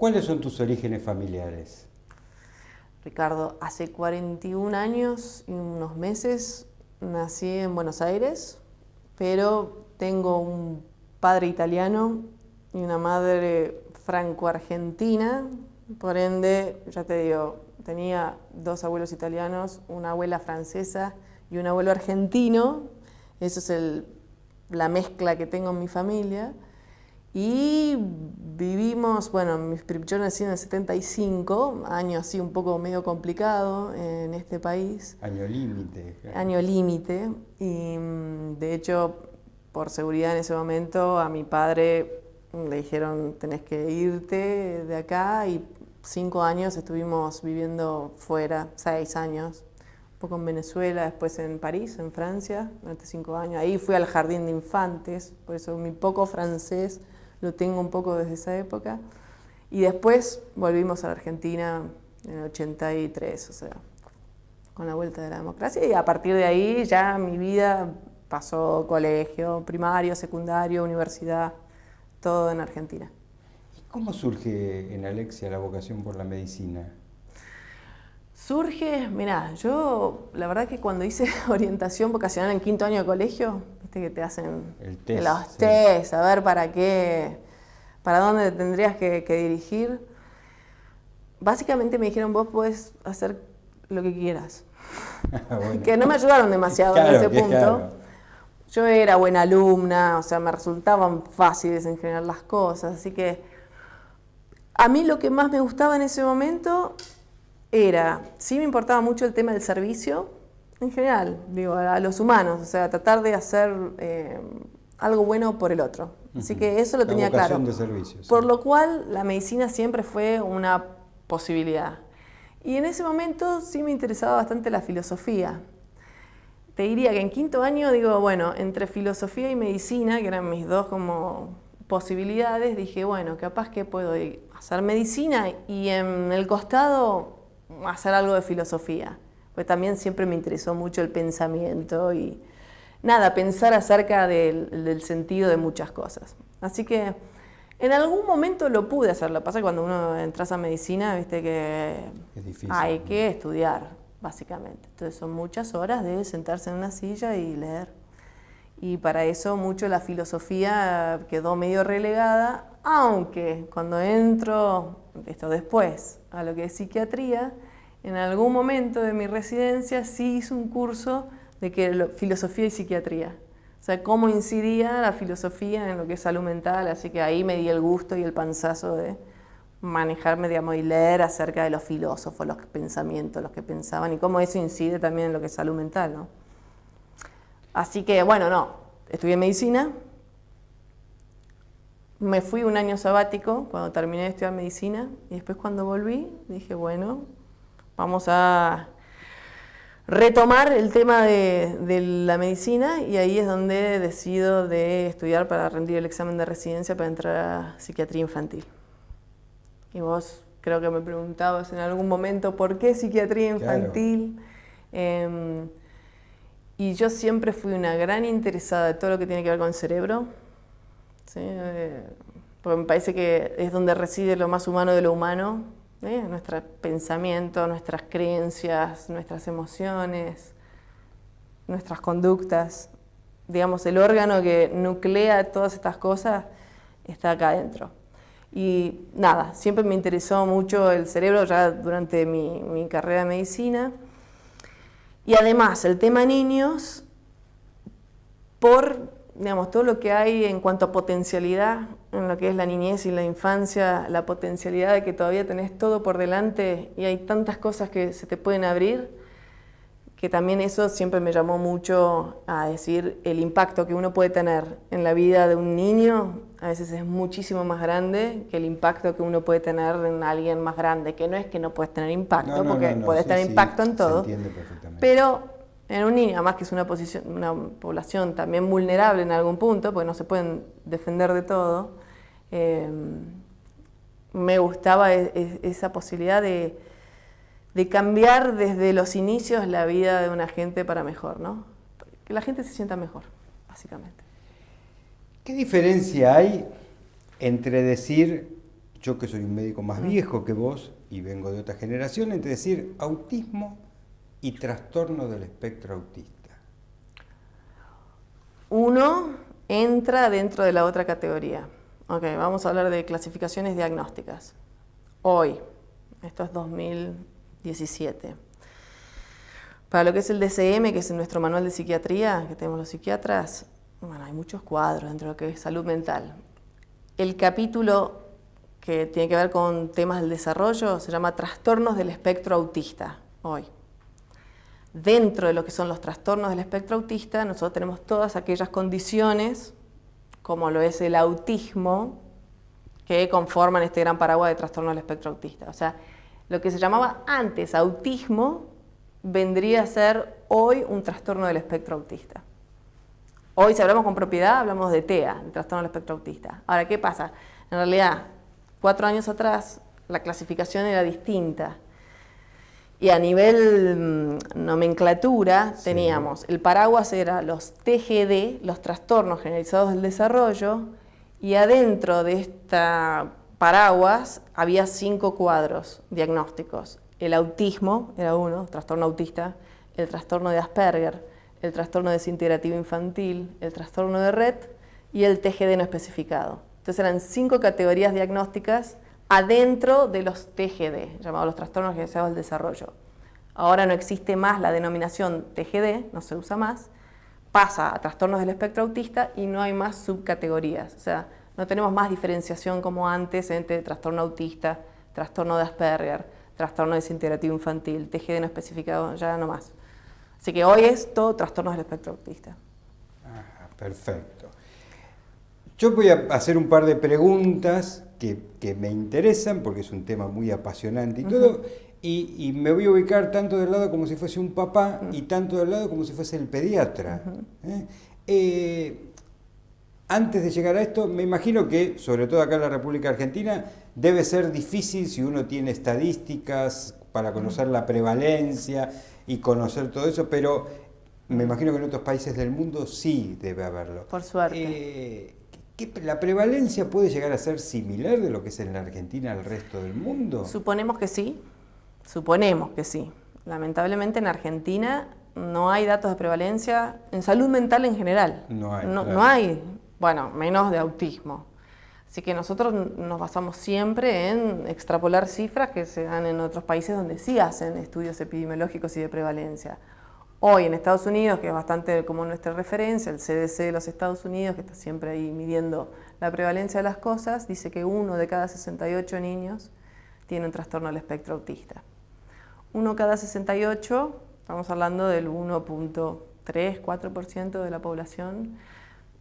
¿Cuáles son tus orígenes familiares? Ricardo, hace 41 años y unos meses nací en Buenos Aires, pero tengo un padre italiano y una madre franco-argentina. Por ende, ya te digo, tenía 2 abuelos italianos, una abuela francesa y un abuelo argentino. Eso es la mezcla que tengo en mi familia. Y vivimos, bueno, yo nací en el 75, año así un poco medio complicado en este país. Año límite. Claro. Año límite. Y de hecho, por seguridad en ese momento, a mi padre le dijeron, tenés que irte de acá. Y 5 años estuvimos viviendo fuera, 6 años. Un poco en Venezuela, después en París, en Francia, durante 5 años. Ahí fui al jardín de infantes, por eso mi poco francés lo tengo un poco desde esa época. Y después volvimos a la Argentina en el 83, o sea, con la vuelta de la democracia. Y a partir de ahí ya mi vida pasó colegio, primario, secundario, universidad, todo en Argentina. ¿Y cómo surge en Alexia la vocación por la medicina? Surge, mirá, yo la verdad que cuando hice orientación vocacional en 5º año de colegio, viste que te hacen los test, a ver para qué, para dónde te tendrías que dirigir. Básicamente me dijeron, vos podés hacer lo que quieras. Bueno. Que no me ayudaron demasiado claro, en ese punto. Claro. Yo era buena alumna, o sea, me resultaban fáciles en general las cosas, así que a mí lo que más me gustaba en ese momento sí me importaba mucho el tema del servicio, en general, digo, a los humanos, o sea, tratar de hacer algo bueno por el otro. Así que eso lo tenía claro. De servicio, sí. Por lo cual, la medicina siempre fue una posibilidad. Y en ese momento sí me interesaba bastante la filosofía. Te diría que en 5º año, digo, bueno, entre filosofía y medicina, que eran mis 2 como posibilidades, dije, bueno, capaz que puedo hacer medicina y en el costado hacer algo de filosofía, pues también siempre me interesó mucho el pensamiento y nada, pensar acerca del sentido de muchas cosas. Así que en algún momento lo pude hacer, lo que pasa es que cuando uno entras a medicina, viste que es difícil, hay que estudiar, básicamente. Entonces son muchas horas de sentarse en una silla y leer. Y para eso mucho la filosofía quedó medio relegada, aunque cuando entro, esto después, a lo que es psiquiatría, en algún momento de mi residencia sí hice un curso de filosofía y psiquiatría. O sea, cómo incidía la filosofía en lo que es salud mental, así que ahí me di el gusto y el panzazo de manejarme, digamos, y leer acerca de los filósofos, los pensamientos, los que pensaban y cómo eso incide también en lo que es salud mental, ¿no? Así que, bueno, estudié medicina, me fui un año sabático cuando terminé de estudiar medicina y después cuando volví dije, bueno, vamos a retomar el tema de la medicina y ahí es donde decido de estudiar para rendir el examen de residencia para entrar a psiquiatría infantil. Y vos creo que me preguntabas en algún momento por qué psiquiatría infantil. Claro. Y yo siempre fui una gran interesada de todo lo que tiene que ver con el cerebro, ¿sí? Porque me parece que es donde reside lo más humano de lo humano, nuestros pensamientos, nuestras creencias, nuestras emociones, nuestras conductas. Digamos, el órgano que nuclea todas estas cosas está acá adentro. Y nada, siempre me interesó mucho el cerebro ya durante mi carrera de medicina. Y además, el tema niños, por, digamos, todo lo que hay en cuanto a potencialidad, en lo que es la niñez y la infancia, la potencialidad de que todavía tenés todo por delante y hay tantas cosas que se te pueden abrir, que también eso siempre me llamó mucho a decir el impacto que uno puede tener en la vida de un niño a veces es muchísimo más grande que el impacto que uno puede tener en alguien más grande, que no es que no puedes tener impacto, porque puedes tener impacto en todo, se entiende perfectamente. Pero en un niño, además que es una población también vulnerable en algún punto, porque no se pueden defender de todo, me gustaba esa posibilidad de cambiar desde los inicios la vida de una gente para mejor, ¿no? Que la gente se sienta mejor, básicamente. ¿Qué diferencia hay entre decir yo que soy un médico más viejo que vos y vengo de otra generación, entre decir autismo y trastorno del espectro autista? Uno entra dentro de la otra categoría. Ok, vamos a hablar de clasificaciones diagnósticas. Hoy, esto es 2017. Para lo que es el DSM, que es nuestro manual de psiquiatría, que tenemos los psiquiatras, bueno, hay muchos cuadros dentro de lo que es salud mental. El capítulo que tiene que ver con temas del desarrollo se llama Trastornos del espectro autista, hoy. Dentro de lo que son los trastornos del espectro autista, nosotros tenemos todas aquellas condiciones, como lo es el autismo, que conforman este gran paraguas de trastorno del espectro autista. O sea, lo que se llamaba antes autismo vendría a ser hoy un trastorno del espectro autista. Hoy, si hablamos con propiedad, hablamos de TEA, el trastorno del espectro autista. Ahora, ¿qué pasa? En realidad, 4 años atrás, la clasificación era distinta. Y a nivel nomenclatura teníamos, el paraguas era los TGD, los trastornos generalizados del desarrollo, y adentro de esta paraguas había 5 cuadros diagnósticos. El autismo era uno, trastorno autista, el trastorno de Asperger, el trastorno desintegrativo infantil, el trastorno de Rett y el TGD no especificado. Entonces eran 5 categorías diagnósticas adentro de los TGD, llamados los trastornos generalizados del desarrollo. Ahora no existe más la denominación TGD, no se usa más, pasa a trastornos del espectro autista y no hay más subcategorías. O sea, no tenemos más diferenciación como antes entre trastorno autista, trastorno de Asperger, trastorno desintegrativo infantil, TGD no especificado, ya no más. Así que hoy es todo trastornos del espectro autista. Ajá, perfecto. Yo voy a hacer un par de preguntas que me interesan porque es un tema muy apasionante y todo, y me voy a ubicar tanto del lado como si fuese un papá y tanto del lado como si fuese el pediatra. Antes de llegar a esto, me imagino que, sobre todo acá en la República Argentina, debe ser difícil si uno tiene estadísticas para conocer la prevalencia y conocer todo eso, pero me imagino que en otros países del mundo sí debe haberlo. Por suerte. ¿La prevalencia puede llegar a ser similar de lo que es en la Argentina al resto del mundo? Suponemos que sí. Lamentablemente en Argentina no hay datos de prevalencia en salud mental en general. No hay, no, claro. No hay, bueno, menos de autismo. Así que nosotros nos basamos siempre en extrapolar cifras que se dan en otros países donde sí hacen estudios epidemiológicos y de prevalencia. Hoy en Estados Unidos, que es bastante como nuestra referencia, el CDC de los Estados Unidos, que está siempre ahí midiendo la prevalencia de las cosas, dice que 1 de cada 68 niños tiene un trastorno del espectro autista. 1 cada 68, estamos hablando del 1.3, 4% de la población.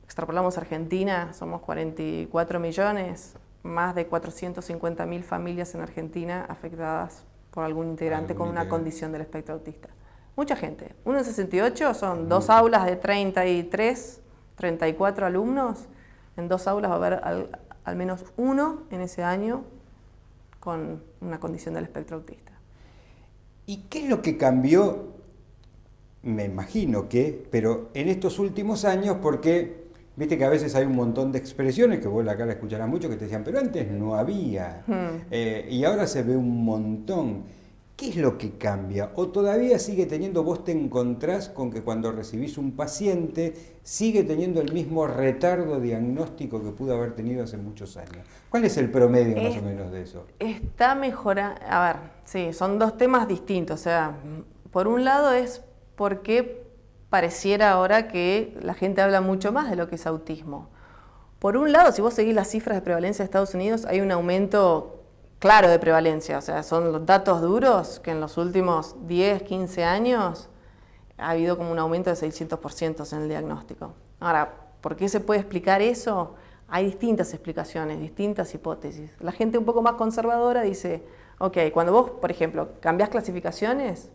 Extrapolamos Argentina, somos 44 millones, más de 450.000 familias en Argentina afectadas por algún integrante con una condición del espectro autista. Mucha gente. 1 en 68 son 2 aulas de 33, 34 alumnos. En 2 aulas va a haber al menos 1 en ese año con una condición del espectro autista. ¿Y qué es lo que cambió? Me imagino que, pero en estos últimos años, porque viste que a veces hay un montón de expresiones, que vos acá la escucharás mucho, que te decían, pero antes no había, y ahora se ve un montón. ¿Qué es lo que cambia? ¿O todavía sigue teniendo, vos te encontrás con que cuando recibís un paciente, sigue teniendo el mismo retardo diagnóstico que pudo haber tenido hace muchos años? ¿Cuál es el promedio más o menos de eso? Está mejorando, a ver, sí, son 2 temas distintos. O sea, por un lado es porque pareciera ahora que la gente habla mucho más de lo que es autismo. Por un lado, si vos seguís las cifras de prevalencia de Estados Unidos, hay un aumento claro de prevalencia, o sea, son los datos duros que en los últimos 10, 15 años ha habido como un aumento de 600% en el diagnóstico. Ahora, ¿por qué se puede explicar eso? Hay distintas explicaciones, distintas hipótesis. La gente un poco más conservadora dice, ok, cuando vos, por ejemplo, cambiás clasificaciones,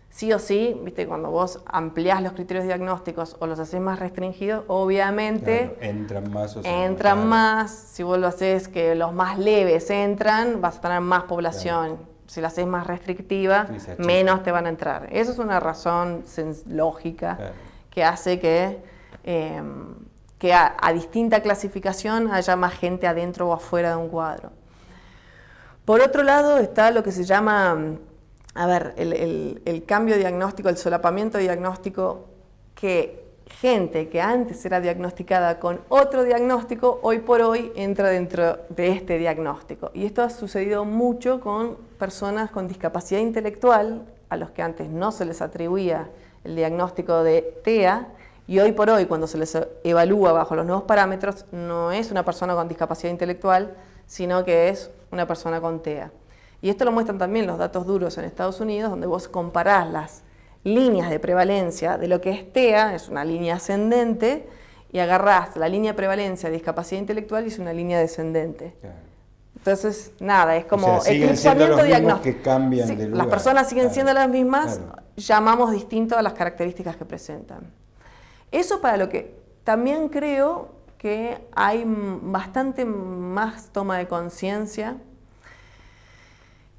sí o sí, viste, cuando vos ampliás los criterios diagnósticos o los haces más restringidos, obviamente claro, entran más. Si vos lo haces que los más leves entran, vas a tener más población. Claro. Si lo haces más restrictiva, menos te van a entrar. Eso es una razón lógica, claro, que hace que a distinta clasificación haya más gente adentro o afuera de un cuadro. Por otro lado está lo que se llama, a ver, el cambio diagnóstico, el solapamiento diagnóstico, que gente que antes era diagnosticada con otro diagnóstico, hoy por hoy entra dentro de este diagnóstico. Y esto ha sucedido mucho con personas con discapacidad intelectual, a los que antes no se les atribuía el diagnóstico de TEA, y hoy por hoy, cuando se les evalúa bajo los nuevos parámetros, no es una persona con discapacidad intelectual, sino que es una persona con TEA. Y esto lo muestran también los datos duros en Estados Unidos, donde vos comparás las líneas de prevalencia de lo que es TEA, es una línea ascendente, y agarrás la línea de prevalencia de discapacidad intelectual y es una línea descendente. Claro. Entonces, nada, es como eclipsamiento diagnóstico. Que cambian de lugar. Las personas siguen siendo las mismas, claro. Llamamos distinto a las características que presentan. Eso para lo que también creo que hay bastante más toma de conciencia.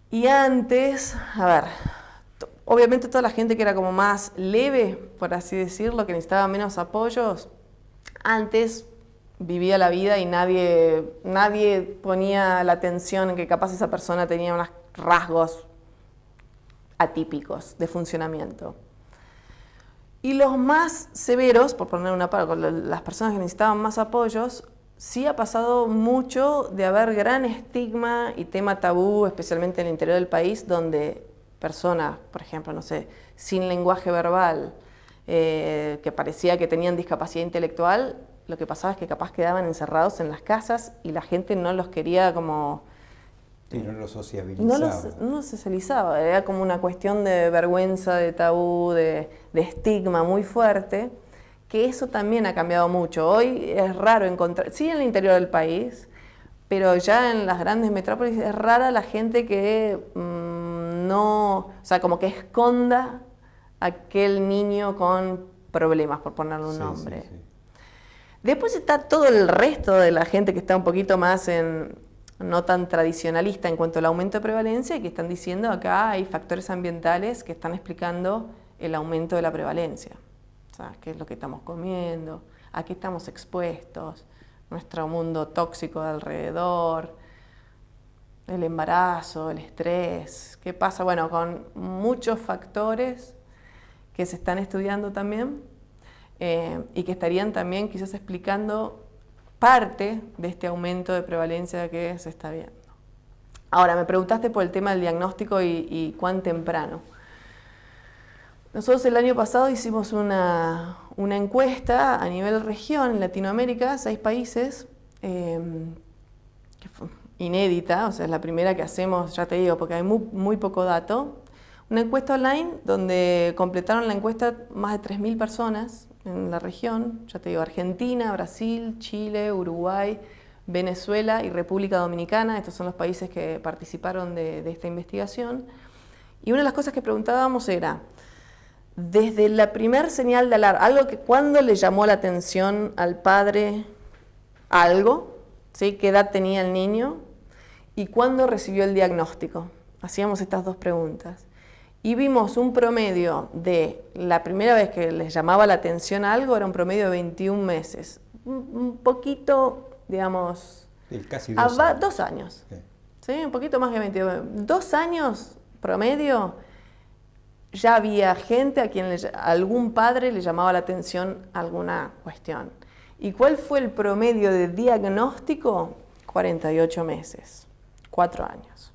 Y antes, a ver, obviamente toda la gente que era como más leve, por así decirlo, que necesitaba menos apoyos, antes vivía la vida y nadie ponía la atención en que capaz esa persona tenía unos rasgos atípicos de funcionamiento. Y los más severos, por poner una parte, las personas que necesitaban más apoyos, sí ha pasado mucho de haber gran estigma y tema tabú, especialmente en el interior del país, donde personas, por ejemplo, no sé, sin lenguaje verbal, que parecía que tenían discapacidad intelectual, lo que pasaba es que capaz quedaban encerrados en las casas y la gente no los quería como... Sí, no los sociabilizaba. No los socializaba, era como una cuestión de vergüenza, de tabú, de estigma muy fuerte, que eso también ha cambiado mucho. Hoy es raro encontrar, sí en el interior del país, pero ya en las grandes metrópolis es rara la gente que no, o sea, como que esconda a aquel niño con problemas, por ponerle un nombre. Sí. Después está todo el resto de la gente que está un poquito más no tan tradicionalista en cuanto al aumento de prevalencia y que están diciendo acá hay factores ambientales que están explicando el aumento de la prevalencia. O sea, qué es lo que estamos comiendo, a qué estamos expuestos, nuestro mundo tóxico de alrededor, el embarazo, el estrés, qué pasa, bueno, con muchos factores que se están estudiando también y que estarían también quizás explicando parte de este aumento de prevalencia que se está viendo. Ahora, me preguntaste por el tema del diagnóstico y cuán temprano. Nosotros el año pasado hicimos una encuesta a nivel región en Latinoamérica, 6 países, que fue inédita, o sea, es la primera que hacemos, ya te digo, porque hay muy poco dato. Una encuesta online donde completaron la encuesta más de 3.000 personas en la región, ya te digo, Argentina, Brasil, Chile, Uruguay, Venezuela y República Dominicana. Estos son los países que participaron de esta investigación. Y una de las cosas que preguntábamos era, desde la primer señal de alarma, algo que cuando le llamó la atención al padre algo, ¿sí? ¿Qué edad tenía el niño? Y cuándo recibió el diagnóstico. Hacíamos estas 2 preguntas. Y vimos un promedio de la primera vez que les llamaba la atención algo, era un promedio de 21 meses. Un poquito, digamos... Casi 2 años. 2 años. Sí. ¿Sí? Un poquito más que 22. 2 años promedio, ya había gente a quien algún padre le llamaba la atención alguna cuestión. ¿Y cuál fue el promedio de diagnóstico? 48 meses, 4 años.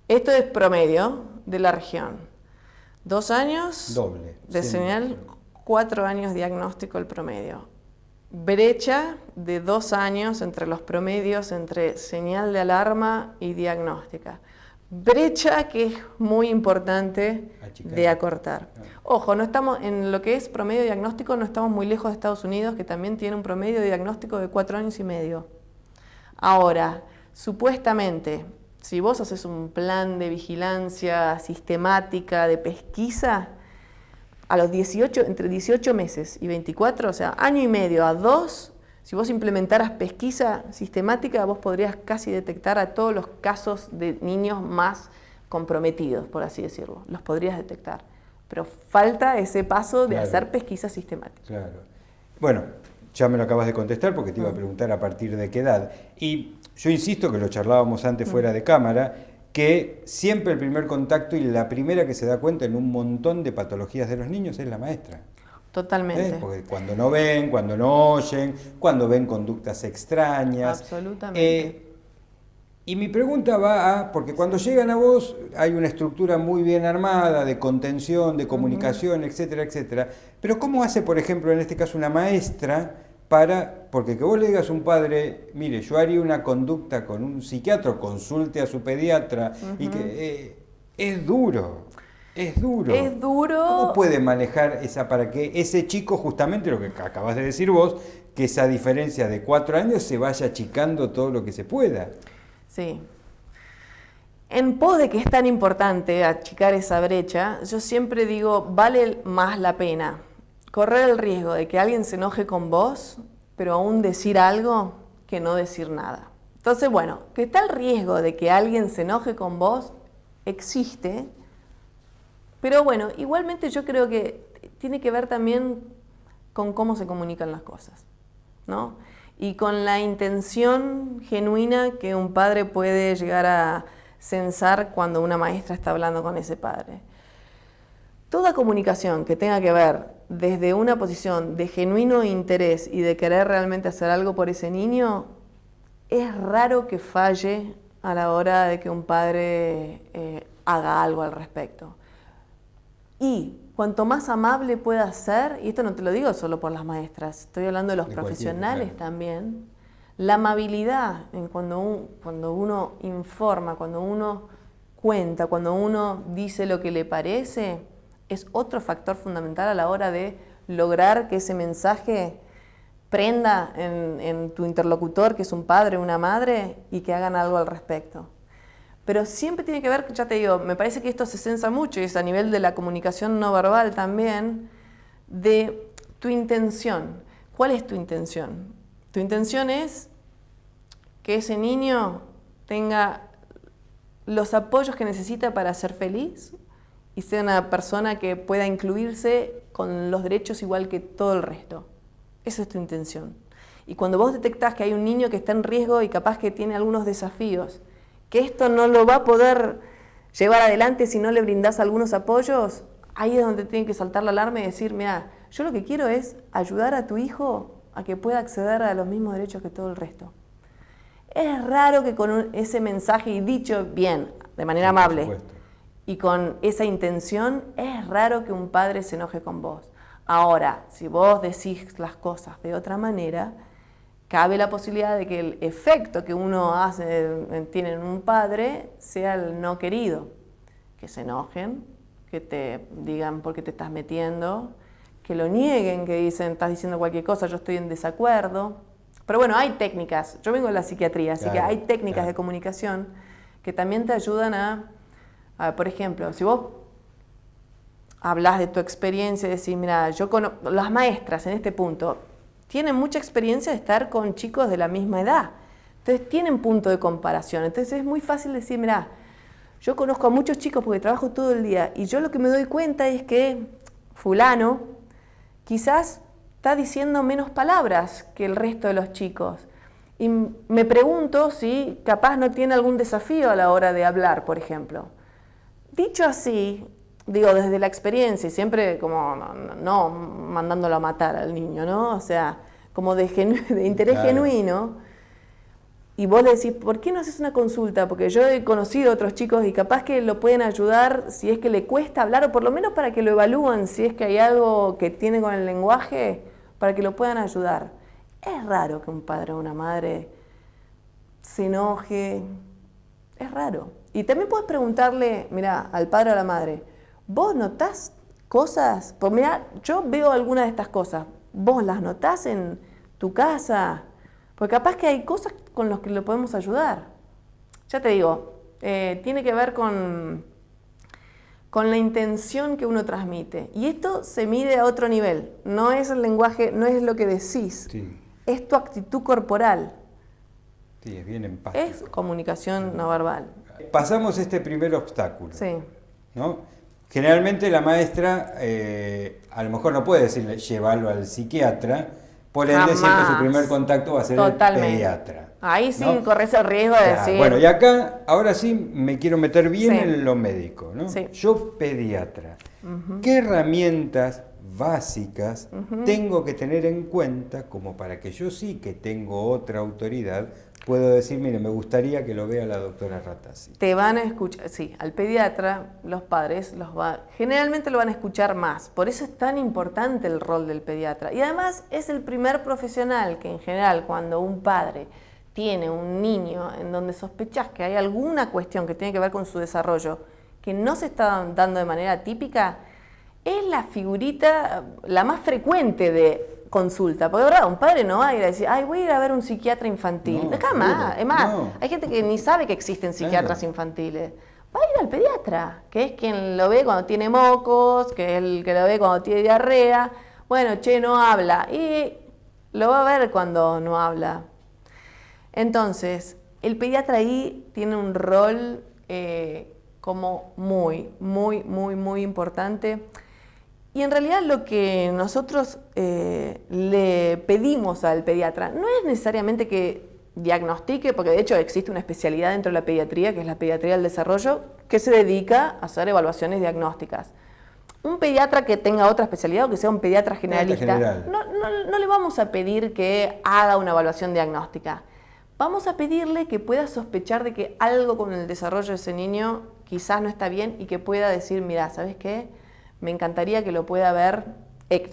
Esto es promedio de la región. 2 años doble de señal, 4 años diagnóstico el promedio. Brecha de 2 años entre los promedios entre señal de alarma y diagnóstica. Brecha que es muy importante de acortar. Ojo, no estamos en lo que es promedio diagnóstico, no estamos muy lejos de Estados Unidos, que también tiene un promedio diagnóstico de 4 años y medio. Ahora, supuestamente, si vos haces un plan de vigilancia sistemática, de pesquisa, a los 18, entre 18 meses y 24, o sea, año y medio a 2, si vos implementaras pesquisa sistemática, vos podrías casi detectar a todos los casos de niños más comprometidos, por así decirlo. Los podrías detectar. Pero falta ese paso de hacer pesquisa sistemática. Claro. Bueno, Ya me lo acabas de contestar porque te iba a preguntar a partir de qué edad. Y yo insisto, que lo charlábamos antes fuera de cámara, que siempre el primer contacto y la primera que se da cuenta en un montón de patologías de los niños es la maestra. Totalmente. Porque cuando no ven, cuando no oyen, cuando ven conductas extrañas. Absolutamente. Y mi pregunta va a, porque cuando llegan a vos hay una estructura muy bien armada de contención, de comunicación, etcétera, etcétera. Pero ¿cómo hace, por ejemplo, en este caso una maestra porque que vos le digas a un padre, mire, yo haría una conducta con un psiquiatra, consulte a su pediatra, y que es duro. Es duro. Es duro. ¿Cómo puede manejar para que ese chico, justamente lo que acabas de decir vos, que esa diferencia de 4 años se vaya achicando todo lo que se pueda? Sí. En pos de que es tan importante achicar esa brecha, yo siempre digo, vale más la pena correr el riesgo de que alguien se enoje con vos, pero aún decir algo, que no decir nada. Entonces, bueno, que está el riesgo de que alguien se enoje con vos, existe, pero bueno, igualmente yo creo que tiene que ver también con cómo se comunican las cosas, ¿no? Y con la intención genuina que un padre puede llegar a sensar cuando una maestra está hablando con ese padre. Toda comunicación que tenga que ver desde una posición de genuino interés y de querer realmente hacer algo por ese niño, es raro que falle a la hora de que un padre haga algo al respecto. Y cuanto más amable pueda ser, y esto no te lo digo solo por las maestras, estoy hablando de los profesionales también, la amabilidad en cuando uno informa, cuando uno cuenta, cuando uno dice lo que le parece, es otro factor fundamental a la hora de lograr que ese mensaje prenda en tu interlocutor, que es un padre o una madre, y que hagan algo al respecto. Pero siempre tiene que ver, ya te digo, me parece que esto se sensa mucho, y es a nivel de la comunicación no verbal también, de tu intención. ¿Cuál es tu intención? Tu intención es que ese niño tenga los apoyos que necesita para ser feliz y sea una persona que pueda incluirse con los derechos igual que todo el resto. Esa es tu intención. Y cuando vos detectás que hay un niño que está en riesgo y capaz que tiene algunos desafíos, que esto no lo va a poder llevar adelante si no le brindás algunos apoyos, ahí es donde tiene que saltar la alarma y decir, mira, yo lo que quiero es ayudar a tu hijo a que pueda acceder a los mismos derechos que todo el resto. Es raro que con ese mensaje y dicho bien, de manera amable, y con esa intención, es raro que un padre se enoje con vos. Ahora, si vos decís las cosas de otra manera, cabe la posibilidad de que el efecto que uno tiene en un padre sea el no querido. Que se enojen, que te digan por qué te estás metiendo, que lo nieguen, que dicen, estás diciendo cualquier cosa, yo estoy en desacuerdo. Pero bueno, hay técnicas. Yo vengo de la psiquiatría, así que hay técnicas de comunicación que también te ayudan por ejemplo, si vos hablas de tu experiencia y decís, mira, las maestras en este punto tienen mucha experiencia de estar con chicos de la misma edad. Entonces tienen punto de comparación. Entonces es muy fácil decir, mira, yo conozco a muchos chicos porque trabajo todo el día y yo lo que me doy cuenta es que fulano quizás está diciendo menos palabras que el resto de los chicos. Y me pregunto si capaz no tiene algún desafío a la hora de hablar, por ejemplo. Dicho así, digo, desde la experiencia, y siempre como no mandándolo a matar al niño, ¿no? O sea, como de interés genuino. Y vos le decís, ¿por qué no haces una consulta? Porque yo he conocido a otros chicos y capaz que lo pueden ayudar si es que le cuesta hablar, o por lo menos para que lo evalúen, si es que hay algo que tiene con el lenguaje, para que lo puedan ayudar. Es raro que un padre o una madre se enoje, es raro. Y también puedes preguntarle, mira, al padre o a la madre, ¿vos notás cosas? Pues mira, yo veo algunas de estas cosas, ¿vos las notás en tu casa? Porque capaz que hay cosas con las que lo podemos ayudar. Ya te digo, tiene que ver con la intención que uno transmite. Y esto se mide a otro nivel. No es el lenguaje, no es lo que decís. Sí. Es tu actitud corporal. Sí, es bien empático. Es comunicación no verbal. Pasamos este primer obstáculo. Sí. ¿No? Generalmente la maestra a lo mejor no puede decirle llévalo al psiquiatra, Por ende, siempre su Jamás. primer contacto va a ser Totalmente. el pediatra. Ahí sí ¿no? corres el riesgo de Claro, decir... bueno, y acá, ahora sí me quiero meter bien Sí. en lo médico, ¿no? Sí. Yo, pediatra, ¿qué herramientas básicas tengo que tener en cuenta como para que yo sí que tengo otra autoridad, puedo decir, mire, me gustaría que lo vea la doctora Ratazzi? Te van a escuchar, sí, al pediatra los padres generalmente lo van a escuchar más, por eso es tan importante el rol del pediatra. Y además es el primer profesional que en general cuando un padre tiene un niño en donde sospechas que hay alguna cuestión que tiene que ver con su desarrollo que no se está dando de manera típica, es la figurita la más frecuente de consulta, porque de verdad un padre no va a ir a decir, ay, voy a ir a ver un psiquiatra infantil. No, Jamás, seguro, es más, no. hay gente que ni sabe que existen psiquiatras Claro. infantiles. Va a ir al pediatra, que es quien lo ve cuando tiene mocos, que es el que lo ve cuando tiene diarrea. Bueno, che, no habla. Y lo va a ver cuando no habla. Entonces, el pediatra ahí tiene un rol como muy importante. Y en realidad lo que nosotros le pedimos al pediatra no es necesariamente que diagnostique, porque de hecho existe una especialidad dentro de la pediatría, que es la pediatría del desarrollo, que se dedica a hacer evaluaciones diagnósticas. Un pediatra que tenga otra especialidad o que sea un pediatra generalista, general. no le vamos a pedir que haga una evaluación diagnóstica. Vamos a pedirle que pueda sospechar de que algo con el desarrollo de ese niño quizás no está bien y que pueda decir, mira, ¿sabes qué? Me encantaría que lo pueda ver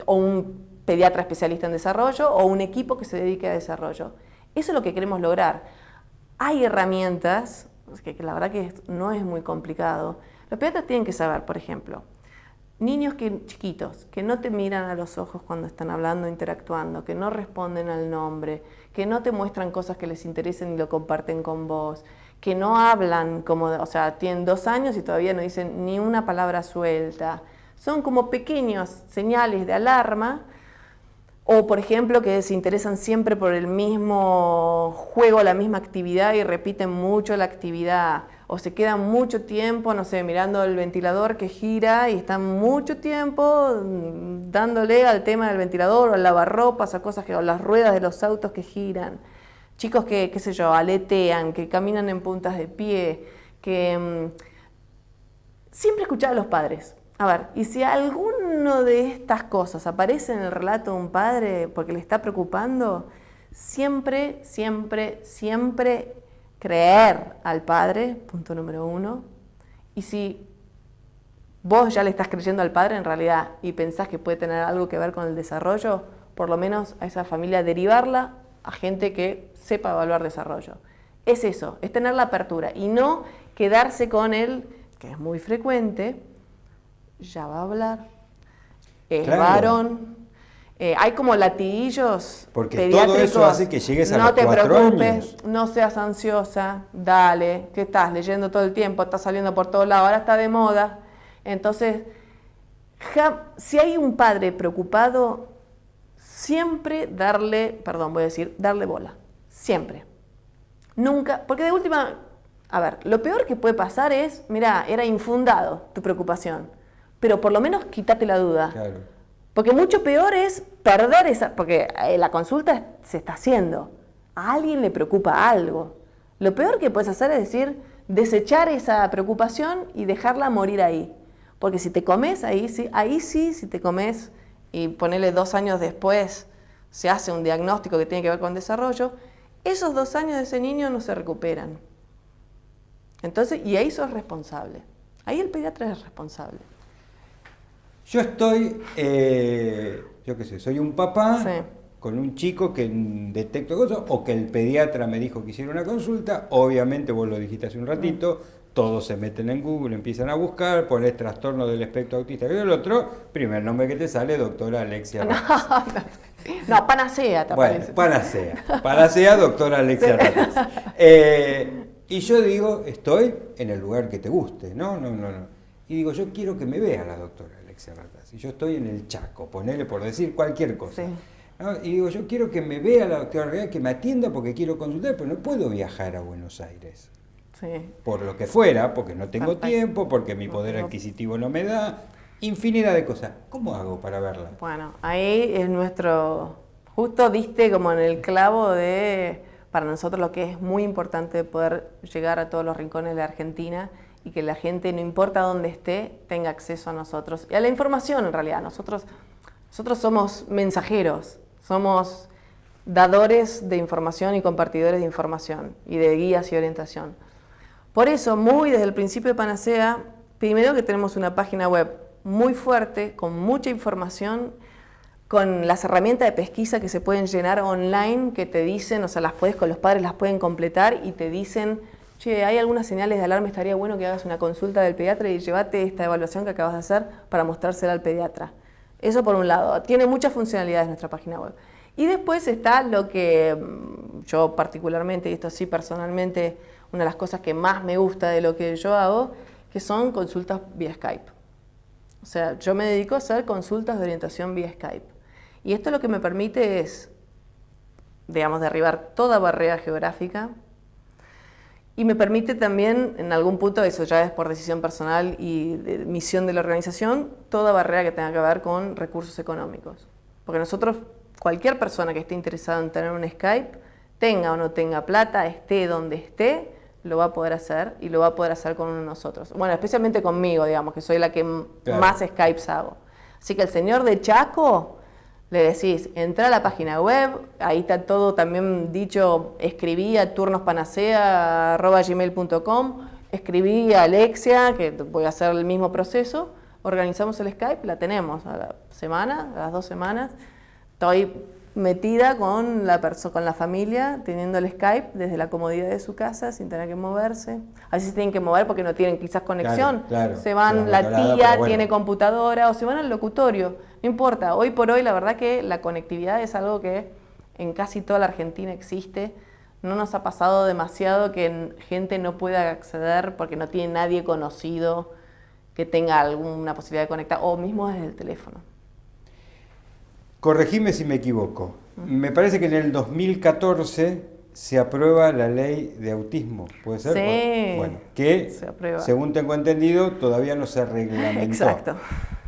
o un pediatra especialista en desarrollo o un equipo que se dedique a desarrollo. Eso es lo que queremos lograr. Hay herramientas, que la verdad que no es muy complicado. Los pediatras tienen que saber, por ejemplo, niños chiquitos que no te miran a los ojos cuando están hablando, interactuando, que no responden al nombre, que no te muestran cosas que les interesen y lo comparten con vos, que no hablan o sea, tienen 2 años y todavía no dicen ni una palabra suelta. Son como pequeños señales de alarma, o por ejemplo que se interesan siempre por el mismo juego, la misma actividad y repiten mucho la actividad, o se quedan mucho tiempo, no sé, mirando el ventilador que gira y están mucho tiempo dándole al tema del ventilador o al lavarropas, a cosas o las ruedas de los autos que giran. Chicos que, qué sé yo, aletean, que caminan en puntas de pie, que siempre escuchar a los padres. A ver, y si alguno de estas cosas aparece en el relato de un padre porque le está preocupando, siempre creer al padre, punto número 1. Y si vos ya le estás creyendo al padre en realidad y pensás que puede tener algo que ver con el desarrollo, por lo menos a esa familia derivarla a gente que sepa evaluar desarrollo. Es eso, es tener la apertura y no quedarse con él, que es muy frecuente, ya va a hablar, es Claro. varón, hay como latiguillos Porque pediátricos. todo eso hace que llegues a no los te 4 preocupes, años. no seas ansiosa, dale, ¿qué estás leyendo todo el tiempo? Estás saliendo por todos lados, ahora está de moda. Entonces, si hay un padre preocupado, siempre darle bola, siempre. Nunca, porque de última, a ver, lo peor que puede pasar es, mira, era infundado tu preocupación, pero por lo menos quítate la duda. Claro. Porque mucho peor es perder porque la consulta se está haciendo. A alguien le preocupa algo. Lo peor que puedes hacer es decir, desechar esa preocupación y dejarla morir ahí. Porque si te comes, ahí sí, si te comes y ponele 2 años después, se hace un diagnóstico que tiene que ver con desarrollo, esos 2 años de ese niño no se recuperan. Entonces, y ahí sos responsable. Ahí el pediatra es responsable. Yo estoy, yo qué sé, soy un papá Sí. con un chico que detecto cosas, o que el pediatra me dijo que hiciera una consulta, obviamente vos lo dijiste hace un ratito, todos se meten en Google, empiezan a buscar, ponés trastorno del espectro autista y el otro, primer nombre que te sale, doctora Alexia Ratazzi. No, panacea te Bueno, aparece. panacea, doctora Alexia Ratazzi. Y yo digo, estoy en el lugar que te guste, no. Y digo, yo quiero que me vea la doctora Alexia Ratazzi. Yo estoy en el Chaco, ponele por decir cualquier cosa. Sí. ¿No? Y digo, yo quiero que me vea la doctora Ratazzi, que me atienda porque quiero consultar, pero no puedo viajar a Buenos Aires. Sí. Por lo que fuera, porque no tengo Perfecto. tiempo, porque mi No poder tengo- adquisitivo no me da, infinidad de cosas. ¿Cómo hago para verla? Bueno, ahí es nuestro Justo diste como en el clavo de, para nosotros lo que es muy importante poder llegar a todos los rincones de la Argentina y que la gente, no importa dónde esté, tenga acceso a nosotros. Y a la información en realidad. Nosotros somos mensajeros, somos dadores de información y compartidores de información y de guías y orientación. Por eso, muy desde el principio de Panacea, primero que tenemos una página web muy fuerte, con mucha información, con las herramientas de pesquisa que se pueden llenar online, que te dicen, o sea, con los padres las pueden completar y te dicen, che, hay algunas señales de alarma, estaría bueno que hagas una consulta del pediatra y llévate esta evaluación que acabas de hacer para mostrársela al pediatra. Eso por un lado, tiene muchas funcionalidades nuestra página web. Y después está lo que yo particularmente, y esto sí personalmente, una de las cosas que más me gusta de lo que yo hago, que son consultas vía Skype. O sea, yo me dedico a hacer consultas de orientación vía Skype. Y esto lo que me permite es, digamos, derribar toda barrera geográfica y me permite también, en algún punto, eso ya es por decisión personal y de misión de la organización, toda barrera que tenga que ver con recursos económicos. Porque nosotros, cualquier persona que esté interesada en tener un Skype, tenga o no tenga plata, esté donde esté, lo va a poder hacer y lo va a poder hacer con uno de nosotros. Bueno, especialmente conmigo, digamos, que soy la que más Skypes hago. Así que el señor de Chaco, le decís, entra a la página web, ahí está todo también dicho, escribí a turnospanacea@gmail.com, escribí a Alexia, que voy a hacer el mismo proceso, organizamos el Skype, la tenemos a la semana, a las 2 semanas, estoy metida con la familia, teniendo el Skype desde la comodidad de su casa, sin tener que moverse. A veces se tienen que mover porque no tienen quizás conexión. Claro, se van, la tía tiene computadora o se van al locutorio. No importa, hoy por hoy la verdad que la conectividad es algo que en casi toda la Argentina existe. No nos ha pasado demasiado que gente no pueda acceder porque no tiene nadie conocido que tenga alguna posibilidad de conectar, o mismo desde el teléfono. Corregime si me equivoco. Me parece que en el 2014 se aprueba la ley de autismo, ¿puede ser? Sí, bueno, que se aprueba. Según tengo entendido, todavía no se reglamentó. Exacto.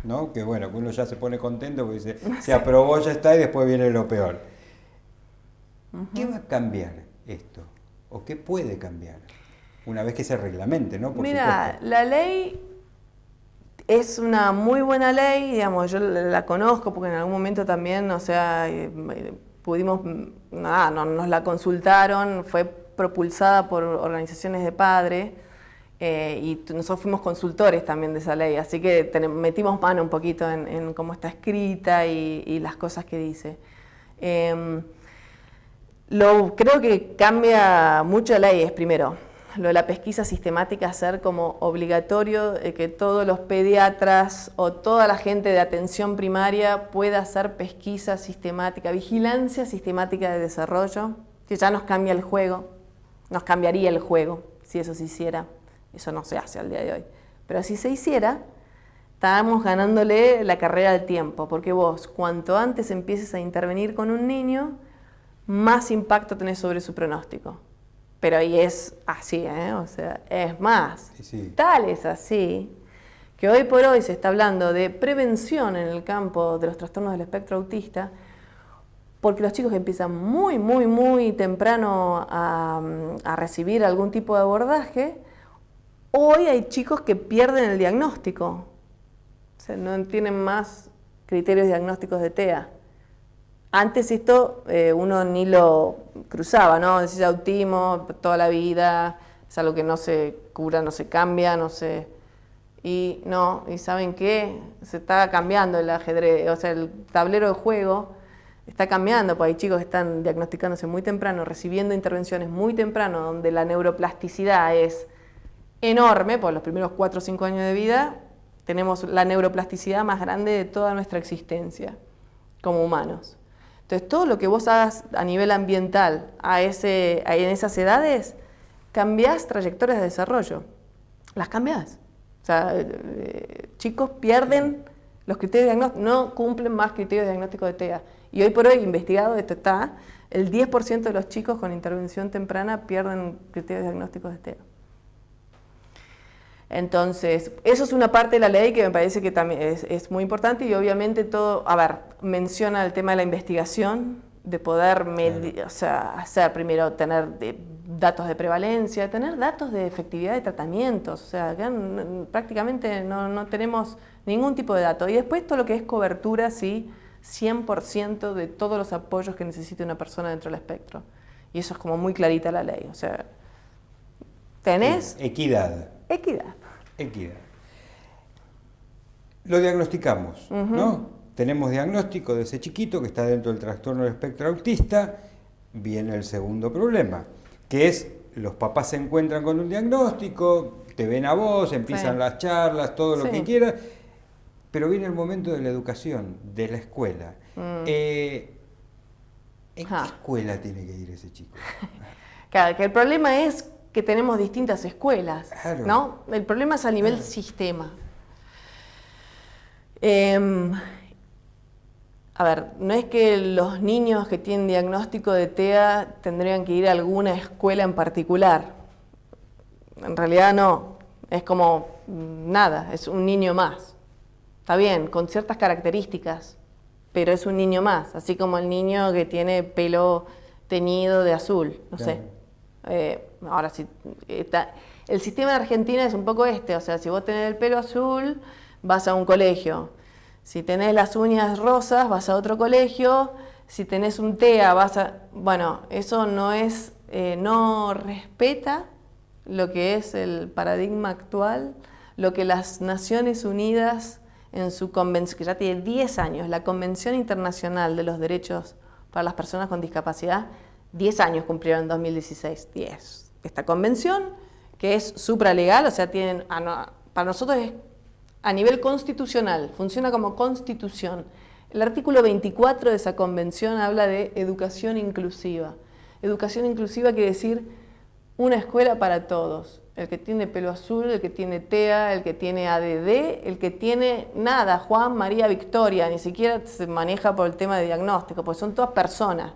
¿No? Que bueno, que uno ya se pone contento porque dice, se aprobó, ya está, y después viene lo peor. ¿Qué va a cambiar esto? ¿O qué puede cambiar? Una vez que se reglamente, ¿no? Mira, la ley es una muy buena ley, digamos, yo la conozco porque en algún momento también, o sea, pudimos, nos la consultaron, fue propulsada por organizaciones de padres y nosotros fuimos consultores también de esa ley, así que metimos mano un poquito en cómo está escrita y las cosas que dice. Creo que cambia mucho la ley, es primero. Lo de la pesquisa sistemática, hacer como obligatorio que todos los pediatras o toda la gente de atención primaria pueda hacer pesquisa sistemática, vigilancia sistemática de desarrollo, que ya nos cambia el juego, nos cambiaría el juego si eso se hiciera. Eso no se hace al día de hoy. Pero si se hiciera, estábamos ganándole la carrera al tiempo, porque vos, cuanto antes empieces a intervenir con un niño, más impacto tenés sobre su pronóstico. Pero ahí es así, o sea, es más, sí. Tal es así, que hoy por hoy se está hablando de prevención en el campo de los trastornos del espectro autista, porque los chicos empiezan muy, muy, muy temprano a recibir algún tipo de abordaje. Hoy hay chicos que pierden el diagnóstico, o sea, no tienen más criterios diagnósticos de TEA. Antes esto uno ni lo cruzaba, ¿no? Decía autismo toda la vida, es algo que no se cura, no se cambia, no se... Y no, ¿y saben qué? Se está cambiando el ajedrez, o sea, el tablero de juego está cambiando, porque hay chicos que están diagnosticándose muy temprano, recibiendo intervenciones muy temprano, donde la neuroplasticidad es enorme, por los primeros 4 o 5 años de vida, tenemos la neuroplasticidad más grande de toda nuestra existencia como humanos. Entonces, todo lo que vos hagas a nivel ambiental en esas edades, cambiás trayectorias de desarrollo. Las cambiás. O sea, chicos pierden los criterios diagnósticos, no cumplen más criterios diagnósticos de TEA. Y hoy por hoy, investigado, esto está, el 10% de los chicos con intervención temprana pierden criterios diagnósticos de TEA. Entonces, eso es una parte de la ley que me parece que también es muy importante y obviamente todo, menciona el tema de la investigación de poder o sea, hacer primero, tener datos de prevalencia, tener datos de efectividad de tratamientos, o sea, acá prácticamente no tenemos ningún tipo de dato. Y después todo lo que es cobertura, sí, 100% de todos los apoyos que necesite una persona dentro del espectro. Y eso es como muy clarita la ley, o sea, tenés... Equidad. Equidad. Equidad. Lo diagnosticamos, ¿no? Tenemos diagnóstico de ese chiquito que está dentro del trastorno del espectro autista. Viene el segundo problema, que es los papás se encuentran con un diagnóstico, te ven a vos, empiezan las charlas, todo lo que quieras, pero viene el momento de la educación, de la escuela. ¿En qué escuela tiene que ir ese chico? Claro, que el problema es que tenemos distintas escuelas, claro. ¿no? El problema es a nivel sistema. A ver, no es que los niños que tienen diagnóstico de TEA tendrían que ir a alguna escuela en particular. En realidad no, es como nada, es un niño más. Está bien, con ciertas características, pero es un niño más, así como el niño que tiene pelo teñido de azul, no sé. Ahora sí, el sistema de Argentina es un poco o sea, si vos tenés el pelo azul, vas a un colegio. Si tenés las uñas rosas, vas a otro colegio. Si tenés un TEA, vas a... Bueno, eso no es... no respeta lo que es el paradigma actual, lo que las Naciones Unidas en su convención, que ya tiene 10 años, la Convención Internacional de los Derechos para las Personas con Discapacidad, 10 años cumplieron en 2016, 10. Esta convención, que es supralegal, o sea, para nosotros es a nivel constitucional, funciona como constitución. El artículo 24 de esa convención habla de educación inclusiva. Educación inclusiva quiere decir una escuela para todos. El que tiene pelo azul, el que tiene TEA, el que tiene ADD, el que tiene nada, Juan, María, Victoria, ni siquiera se maneja por el tema de diagnóstico, porque son todas personas.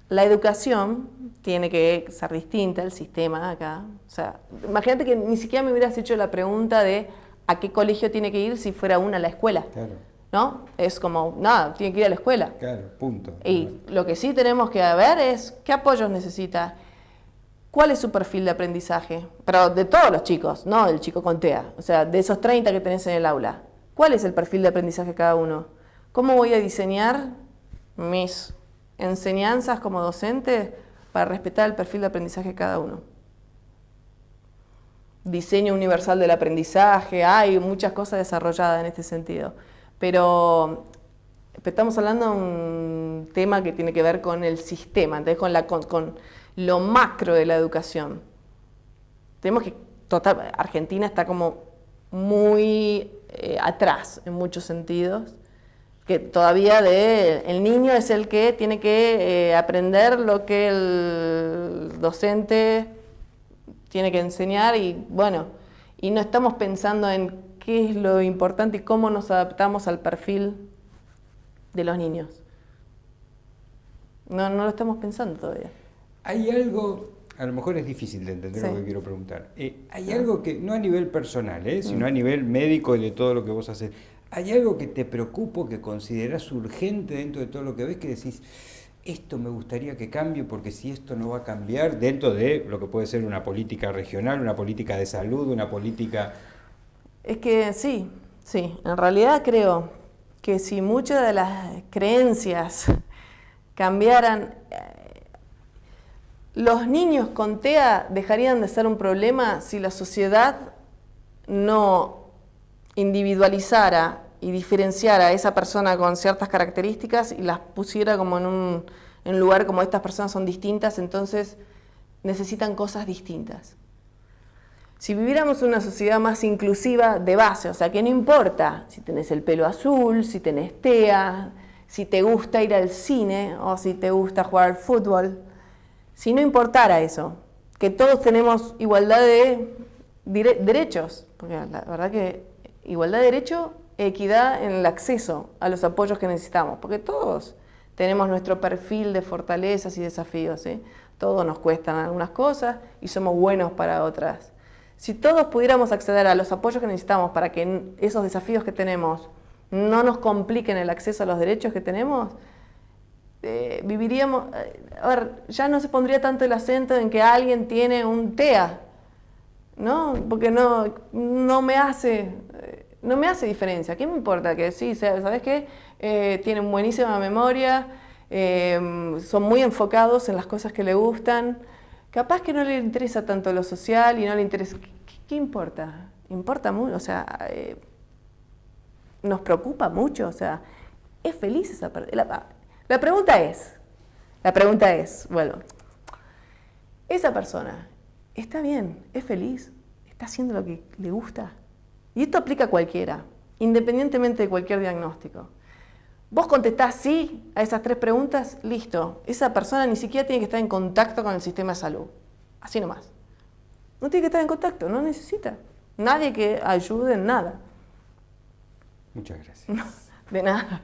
La educación tiene que ser distinta, el sistema acá. O sea, imagínate que ni siquiera me hubieras hecho la pregunta de a qué colegio tiene que ir si fuera una a la escuela. Claro. ¿No? Es como, nada, tiene que ir a la escuela. Claro, punto. Y lo que sí tenemos que ver es qué apoyos necesita, cuál es su perfil de aprendizaje, pero de todos los chicos, no del chico con TEA, o sea, de esos 30 que tenés en el aula. ¿Cuál es el perfil de aprendizaje de cada uno? ¿Cómo voy a diseñar mis enseñanzas como docente para respetar el perfil de aprendizaje de cada uno? Diseño universal del aprendizaje, hay muchas cosas desarrolladas en este sentido, pero estamos hablando de un tema que tiene que ver con el sistema, entonces con lo macro de la educación. Tenemos que, Argentina está como muy atrás en muchos sentidos, que todavía el niño es el que tiene que aprender lo que el docente tiene que enseñar y bueno, y no estamos pensando en qué es lo importante y cómo nos adaptamos al perfil de los niños. No lo estamos pensando todavía. Hay algo, a lo mejor es difícil de entender lo que quiero preguntar. Hay algo que, no a nivel personal, sino a nivel médico y de todo lo que vos haces. ¿Hay algo que te preocupa, que considerás urgente dentro de todo lo que ves, que decís, esto me gustaría que cambie porque si esto no va a cambiar dentro de lo que puede ser una política regional, una política de salud, una política... Es que sí, en realidad creo que si muchas de las creencias cambiaran, los niños con TEA dejarían de ser un problema si la sociedad no individualizara y diferenciara a esa persona con ciertas características y las pusiera como en un lugar como estas personas son distintas, entonces necesitan cosas distintas. Si viviéramos una sociedad más inclusiva de base, o sea que no importa si tenés el pelo azul, si tenés TEA, si te gusta ir al cine o si te gusta jugar al fútbol, si no importara eso, que todos tenemos igualdad de derechos, porque la verdad que igualdad de derecho, equidad en el acceso a los apoyos que necesitamos, porque todos tenemos nuestro perfil de fortalezas y desafíos, ¿sí? Todos nos cuestan algunas cosas y somos buenos para otras. Si todos pudiéramos acceder a los apoyos que necesitamos para que esos desafíos que tenemos no nos compliquen el acceso a los derechos que tenemos, viviríamos... a ver, ya no se pondría tanto el acento en que alguien tiene un TEA, ¿no? Porque no me hace diferencia. ¿Qué me importa? Que sí, ¿sabes qué? Tienen buenísima memoria, son muy enfocados en las cosas que le gustan. Capaz que no le interesa tanto lo social y no le interesa... ¿Qué importa? Importa mucho, o sea, nos preocupa mucho, o sea, ¿es feliz esa persona? La pregunta es, bueno, ¿esa persona está bien, es feliz, está haciendo lo que le gusta? Y esto aplica a cualquiera, independientemente de cualquier diagnóstico. Vos contestás sí a esas 3 preguntas, listo. Esa persona ni siquiera tiene que estar en contacto con el sistema de salud. Así nomás. No tiene que estar en contacto, no necesita. Nadie que ayude en nada. Muchas gracias. De nada.